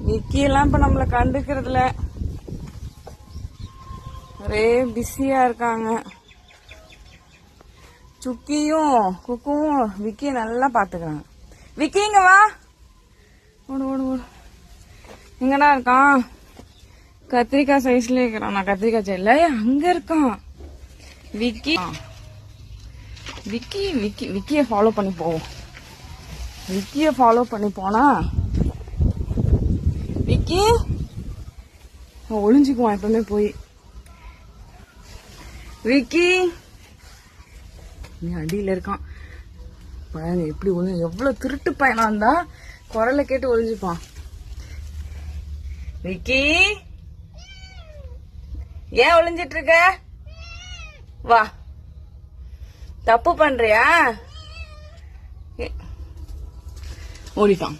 விக்கி எல்லாம் இப்ப நம்மள கண்டுக்கிறதுல ஒரே பிஸியா இருக்காங்க. சுக்கியும் குக்கும் விக்கிய நல்லா பாத்துக்கிறாங்க. விக்கி இங்க வா, ஓடு ஓடு ஓடு. எங்கடா இருக்கான்? கத்திரிக்காய் சைஸ்ல இருக்கிறான். நான் கத்திரிக்காய் செய்யல, அங்க இருக்கான் விக்கி. விக்கி விக்கி விக்கிய ஃபாலோ பண்ணி போவோம். விக்கிய ஃபாலோ பண்ணி போனா விக்கி ஒளிஞ்சுக்குவான் எப்பவுமே போய். விக்கி நீ அடியில இருக்கான் பாருங்க, எப்படி ஒளிஞ்சு, எவ்வளவு திருட்டு பையனா இருந்தா குரலை கேட்டு ஒளிஞ்சுப்பான். விக்கி ஏன் ஒளிஞ்சிட்டு இருக்க? வா, தப்பு பண்றியா? ஓடிட்டான்.